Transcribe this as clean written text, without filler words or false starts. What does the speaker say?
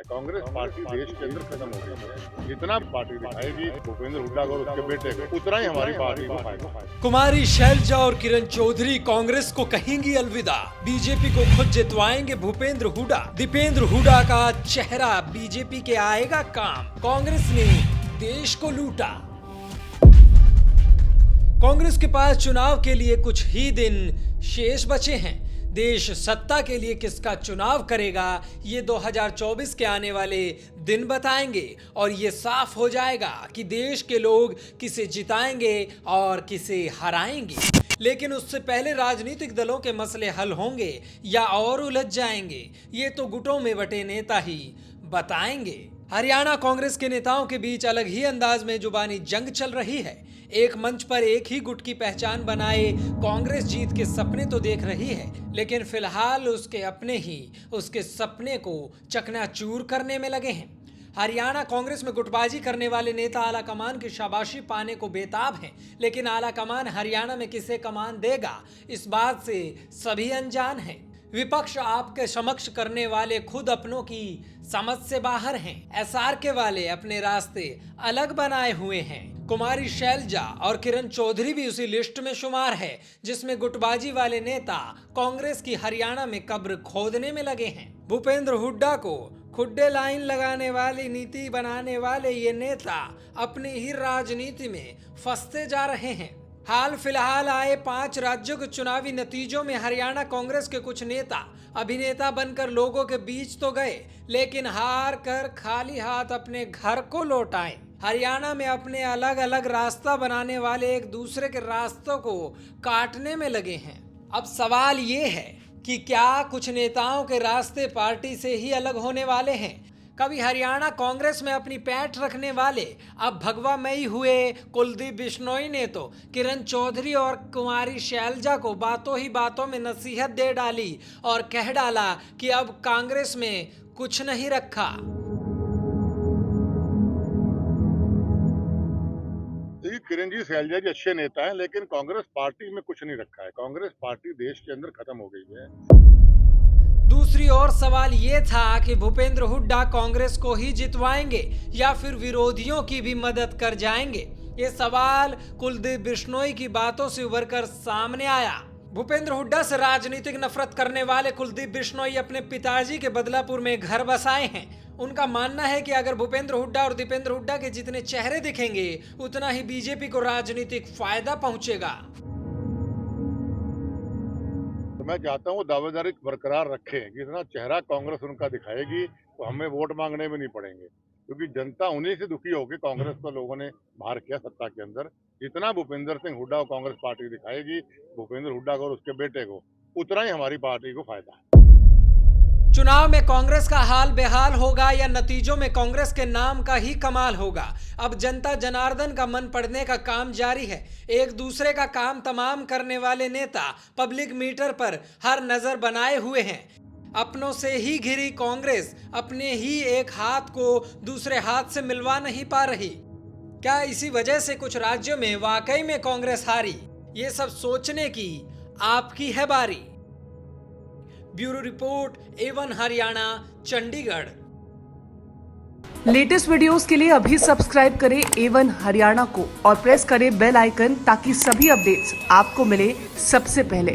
Congress party देश के अंदर खत्म हो गई है। जितना पार्टी दिखाएगी भूपेंद्र हुड्डा और उसके बेटे को, उतना ही हमारी पार्टी को फायदा। कुमारी शैलजा और किरण चौधरी कांग्रेस को कहेंगी अलविदा, बीजेपी को खुद जितवाएंगे भूपेंद्र हुड्डा। दीपेंद्र हुड्डा का चेहरा बीजेपी के आएगा काम, कांग्रेस ने देश को लूटा। कांग्रेस के पास चुनाव के लिए कुछ ही दिन शेष बचे हैं। देश सत्ता के लिए किसका चुनाव करेगा, ये 2024 के आने वाले दिन बताएंगे और ये साफ हो जाएगा कि देश के लोग किसे जिताएंगे और किसे हराएंगे। लेकिन उससे पहले राजनीतिक दलों के मसले हल होंगे या और उलझ जाएंगे, ये तो गुटों में बटे नेता ही बताएंगे। हरियाणा कांग्रेस के नेताओं के बीच अलग ही अंदाज में जुबानी जंग चल रही है। एक मंच पर एक ही गुट की पहचान बनाए कांग्रेस जीत के सपने तो देख रही है, लेकिन फिलहाल उसके अपने ही उसके सपने को चकनाचूर करने में लगे हैं। हरियाणा कांग्रेस में गुटबाजी करने वाले नेता आला कमान की शाबाशी पाने को बेताब हैं, लेकिन आला कमान हरियाणा में किसे कमान देगा, इस बात से सभी अनजान हैं। विपक्ष आपके समक्ष करने वाले खुद अपनों की समझ से बाहर हैं। एसआरके वाले अपने रास्ते अलग बनाए हुए हैं। कुमारी शैलजा और किरण चौधरी भी उसी लिस्ट में शुमार है, जिसमें गुटबाजी वाले नेता कांग्रेस की हरियाणा में कब्र खोदने में लगे हैं। भूपेंद्र हुड्डा को खुड्डे लाइन लगाने वाली नीति बनाने वाले ये नेता अपनी ही राजनीति में फंसते जा रहे हैं। हाल फिलहाल आए 5 राज्यों के चुनावी नतीजों में हरियाणा कांग्रेस के कुछ नेता अभिनेता बनकर लोगों के बीच तो गए, लेकिन हार कर खाली हाथ अपने घर को लौट आए। हरियाणा में अपने अलग अलग रास्ता बनाने वाले एक दूसरे के रास्तों को काटने में लगे हैं। अब सवाल ये है कि क्या कुछ नेताओं के रास्ते पार्टी से ही अलग होने वाले हैं। कभी हरियाणा कांग्रेस में अपनी पैठ रखने वाले अब भगवामयी हुए कुलदीप बिश्नोई ने तो किरण चौधरी और कुमारी शैलजा को बातों ही बातों में नसीहत दे डाली और कह डाला कि अब कांग्रेस में कुछ नहीं रखा। किरण जी शैलजा जी अच्छे नेता हैं, लेकिन कांग्रेस पार्टी में कुछ नहीं रखा है। कांग्रेस पार्टी देश के अंदर खत्म हो गई है। दूसरी ओर सवाल ये था कि भूपेंद्र हुड्डा कांग्रेस को ही जितवाएंगे या फिर विरोधियों की भी मदद कर जाएंगे। ये सवाल कुलदीप बिश्नोई की बातों से उभरकर सामने आया। भूपेंद्र हुड्डा से राजनीतिक नफरत करने वाले कुलदीप बिश्नोई अपने पिताजी के बदलापुर में घर बसाए हैं। उनका मानना है कि अगर भूपेंद्र हुड्डा और दीपेंद्र हुड्डा के जितने चेहरे दिखेंगे, उतना ही बीजेपी को राजनीतिक फायदा पहुंचेगा। तो मैं चाहता हूँ दावेदारी बरकरार रखें कि इतना चेहरा कांग्रेस उनका दिखाएगी तो हमें वोट मांगने में नहीं पड़ेंगे, क्योंकि जनता उन्हीं से दुखी होकर कांग्रेस को लोगों ने बाहर किया सत्ता के अंदर। जितना भूपेंद्र सिंह हुड्डा और कांग्रेस पार्टी दिखाएगी भूपेंद्र हुड्डा को और उसके बेटे को, उतना ही हमारी पार्टी को फायदा है। चुनाव में कांग्रेस का हाल बेहाल होगा या नतीजों में कांग्रेस के नाम का ही कमाल होगा। अब जनता जनार्दन का मन पड़ने का काम जारी है। एक दूसरे का काम तमाम करने वाले नेता पब्लिक मीटर पर हर नजर बनाए हुए हैं। अपनों से ही घिरी कांग्रेस अपने ही एक हाथ को दूसरे हाथ से मिलवा नहीं पा रही। क्या इसी वजह से कुछ राज्यों में वाकई में कांग्रेस हारी? ये सब सोचने की आपकी है बारी। Bureau report, A1 Haryana, Chandigarh. Latest videos के लिए अभी सब्सक्राइब करें A1 हरियाणा को और प्रेस करें बेल आइकन ताकि सभी अपडेट्स आपको मिले सबसे पहले।